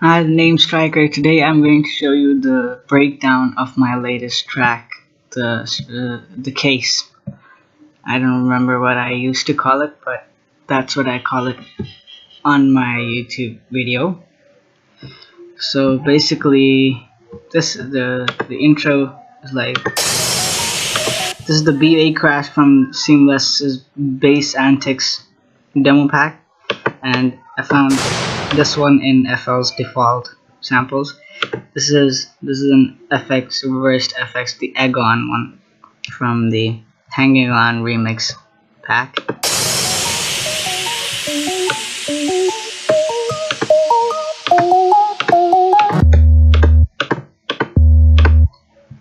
Hi, name Striker. Today I'm going to show you the breakdown of my latest track, the case. I don't remember what I used to call it, but that's what I call it on my YouTube video. So basically, the intro is like this is the BA crash from Seamless's Bass Antics demo pack, and I found this one in FL's default samples. This is an FX reversed FX, the Egon one from the Hanging On remix pack.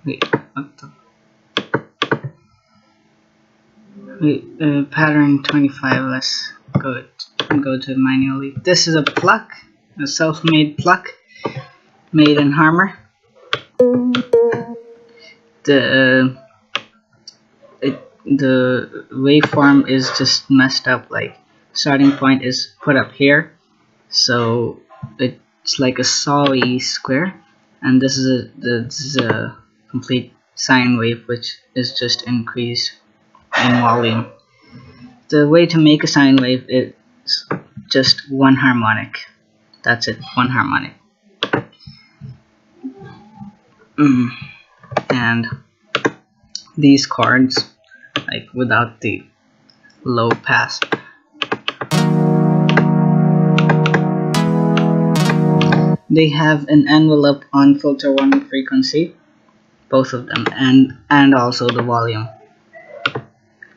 Wait, what the? Wait, pattern 25. Let's go to manually. This is a pluck, a self-made pluck, made in Harmer. The waveform is just messed up. Like, starting point is put up here, so it's like a sawy square, and this is a complete sine wave, which is just increased in volume. The way to make a sine wave is just one harmonic. That's it, one harmonic. And these chords, like without the low pass, they have an envelope on filter 1 frequency, both of them, and also the volume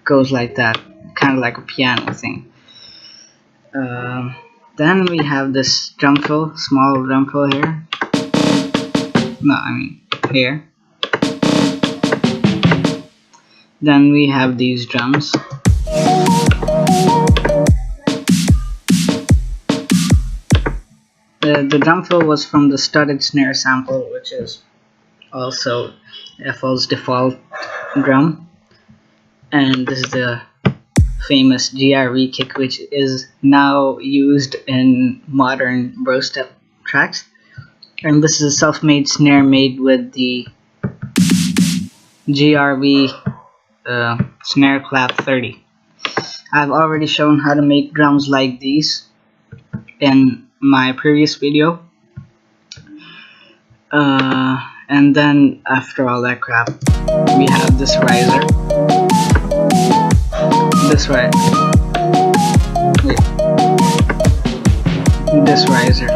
goes like that, kind of like a piano thing. Then we have this drum fill, small drum fill here. No, I mean here. Then we have these drums. The drum fill was from the studded snare sample, which is also FL's default drum. And this is the famous GRE kick, which is now used in modern bro step tracks. And this is a self-made snare made with the GRE snare clap 30. I've already shown how to make drums like these in my previous video. And then after all that crap, we have this riser. This riser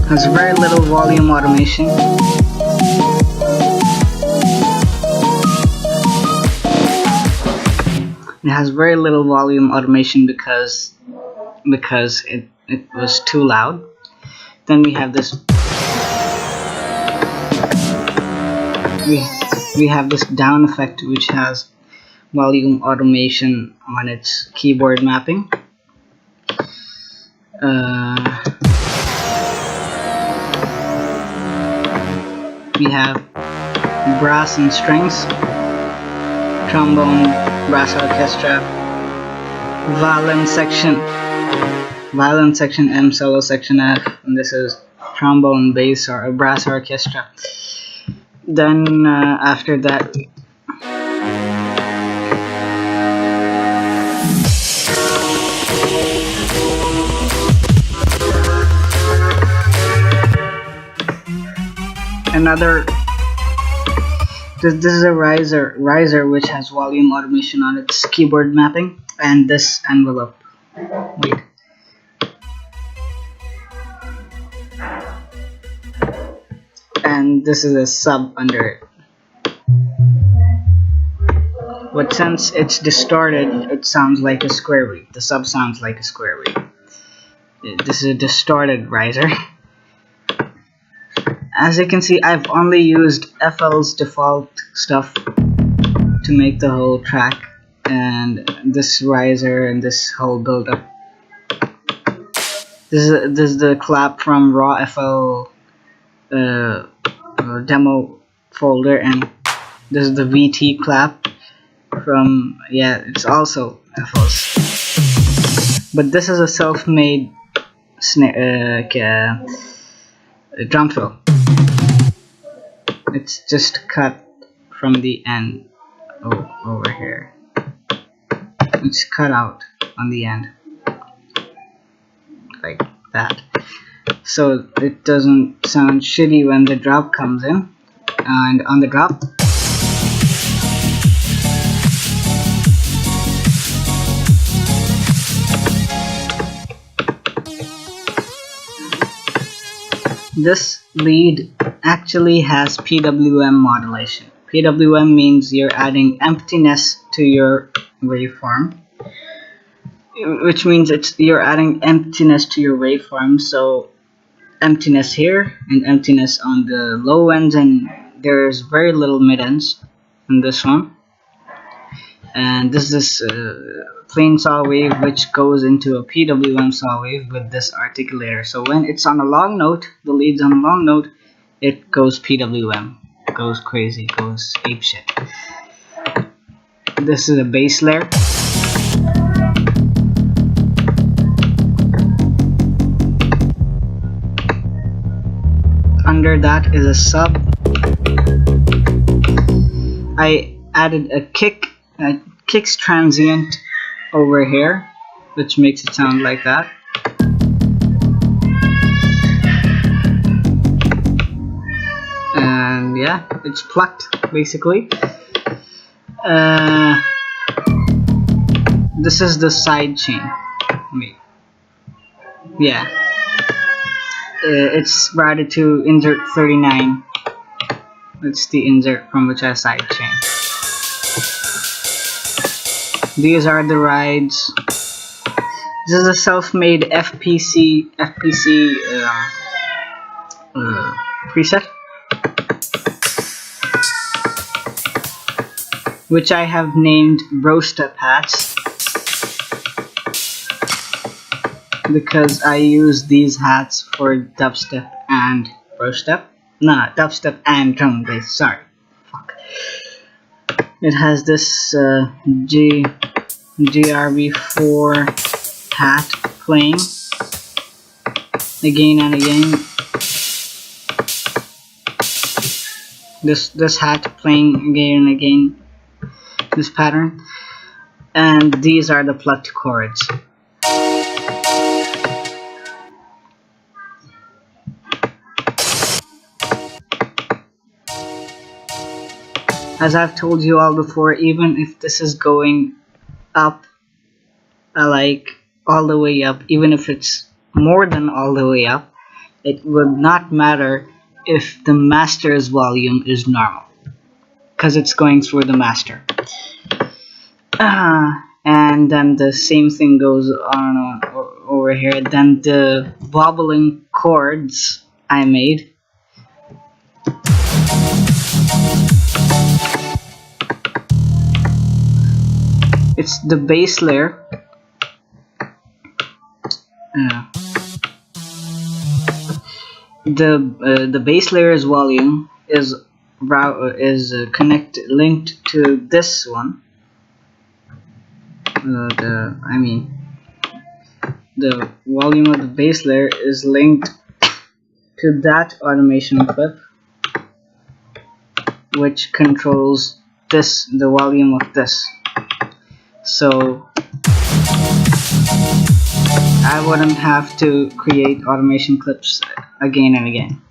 has very little volume automation. It has very little volume automation because it was too loud. Then we have this. We have this down effect, which has volume automation on its keyboard mapping. We have brass and strings, trombone, brass orchestra, violin section M, solo section F, and this is trombone, bass, or a brass orchestra. Then after that, this is a riser which has volume automation on its keyboard mapping, and this envelope. Wait. And this is a sub under it. But since it's distorted, it sounds like a square wave. The sub sounds like a square wave. This is a distorted riser. As you can see, I've only used FL's default stuff to make the whole track, and this riser and this whole build up. This is the clap from raw FL demo folder, and this is the VT clap from, yeah, it's also FL's But this is a self-made drum fill. It's just cut from the end over here. It's cut out on the end like that, so it doesn't sound shitty when the drop comes in. And on the drop, this lead actually has PWM modulation. PWM means you're adding emptiness to your waveform, which means you're adding emptiness to your waveform. So emptiness here and emptiness on the low ends, and there's very little mid ends in this one. And this is plain saw wave which goes into a PWM saw wave with this articulator. So when it's on a long note, the lead's on a long note, it goes PWM, goes crazy, goes apeshit. This is a bass layer. Under that is a sub. I added a kicks transient over here, which makes it sound like that. And yeah, it's plucked basically. This is the side chain. Wait. Yeah. It's routed to insert 39. It's the insert from which I side chain. These are the rides. This is a self-made FPC preset, which I have named Bro Step hats, because I use these hats for dubstep and bro step. Nah, dubstep and drum and bass. Sorry, fuck. It has this GRB4 hat playing again and again. This hat playing again and again. This pattern, and these are the plucked chords. As I've told you all before, even if this is going up, like all the way up, even if it's more than all the way up, it would not matter if the master's volume is normal, because it's going through the master. And then the same thing goes on over here. Then the wobbling chords I made, it's the bass layer. The bass layer's volume is linked to this one. The volume of the bass layer is linked to that automation clip, which controls the volume of this. So I wouldn't have to create automation clips again and again.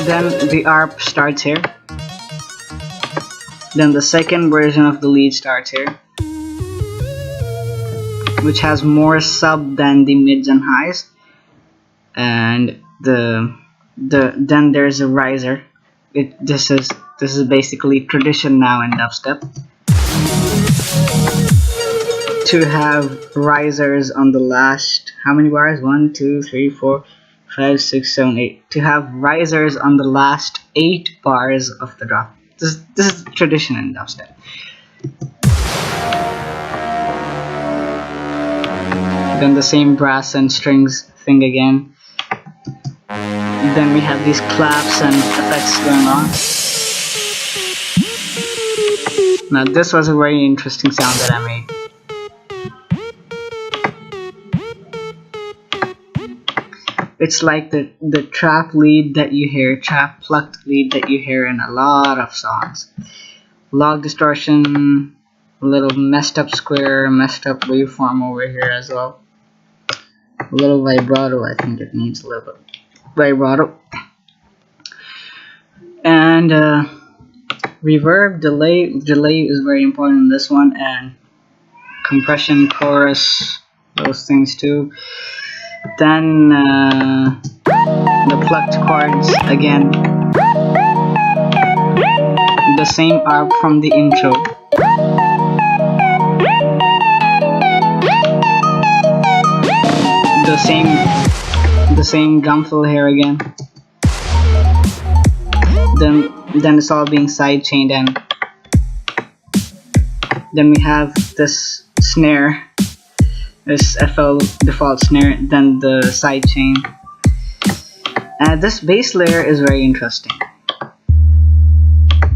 Then the ARP starts here. Then the second version of the lead starts here, which has more sub than the mids and highs. And then there's a riser. This is basically tradition now in dubstep, to have risers on the last, how many bars? 1, 2, 3, 4, 5, 6, 7, 8. To have risers on the last 8 bars of the drop. This is tradition in dubstep. Then the same brass and strings thing again. Then we have these claps and effects going on. Now this was a very interesting sound that I made. It's like the trap lead that you hear, trap plucked lead that you hear in a lot of songs. Log distortion, a little messed up square, messed up waveform over here as well. A little vibrato, I think it needs a little bit vibrato. And reverb, delay is very important in this one, and compression, chorus, those things too. Then the plucked chords again, the same arp from the intro. The same drum fill here again. Then it's all being side chained, and then we have this snare, this FL default snare, then the side chain. And this bass layer is very interesting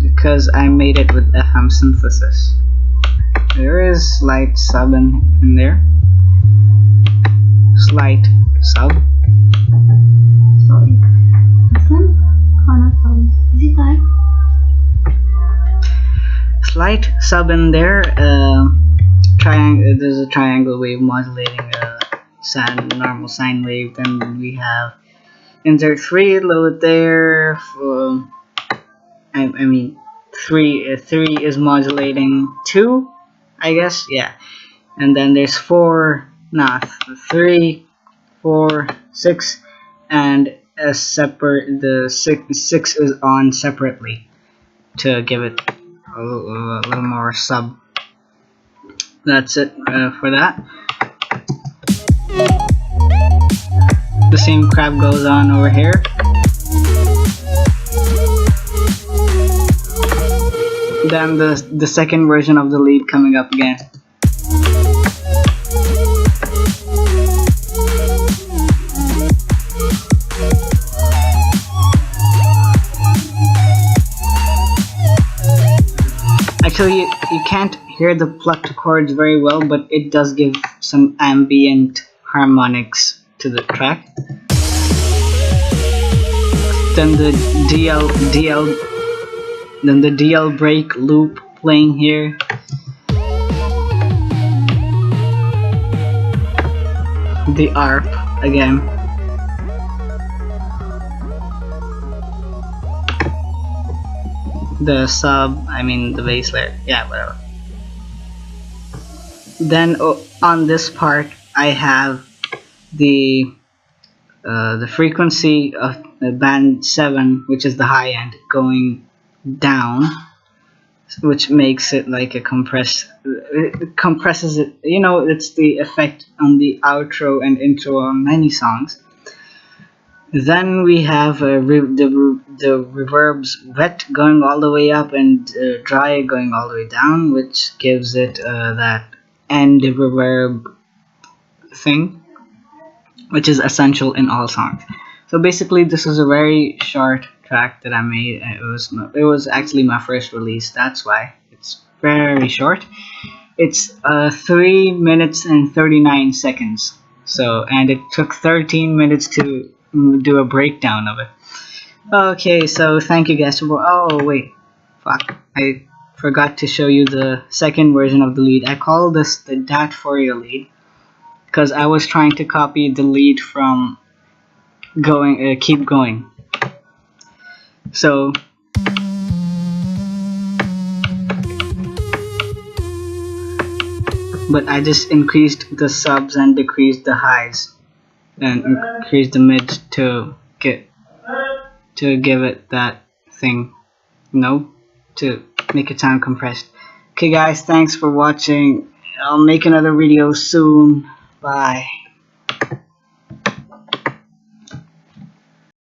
because I made it with FM synthesis. There is slight sub in there. Slight sub. Sorry. Is it right? Slight sub in there. There's a triangle wave modulating a normal sine wave. Then we have insert 3 a little bit there. I mean 3 is modulating 2, I guess, yeah. And then there's 3, 4, 6, and a separate. The 6 is on separately to give it a little more sub. That's it for that. The same crap goes on over here. Then the second version of the lead coming up again. Actually, you can't hear the plucked chords very well, but it does give some ambient harmonics to the track. Then the DL break loop playing here. The ARP again. The sub, I mean the bass layer, yeah, whatever. Then on this part I have the frequency of band 7, which is the high end, going down, which makes it like a it compresses it. You know, it's the effect on the outro and intro on many songs. Then we have the reverbs wet going all the way up and dry going all the way down, which gives it that end reverb thing, which is essential in all songs. So basically, this is a very short track that I made. It was actually my first release. That's why it's very short. It's 3 minutes and 39 seconds. So, and it took 13 minutes to do a breakdown of it. Okay, so thank you guys for. Oh wait, fuck! I forgot to show you the second version of the lead. I call this the Dat Fourier lead because I was trying to copy the lead from Keep Going. So but I just increased the subs and decreased the highs and increased the mids to give it that thing, you know, to make it sound compressed. Okay guys, thanks for watching. I'll make another video soon. Bye.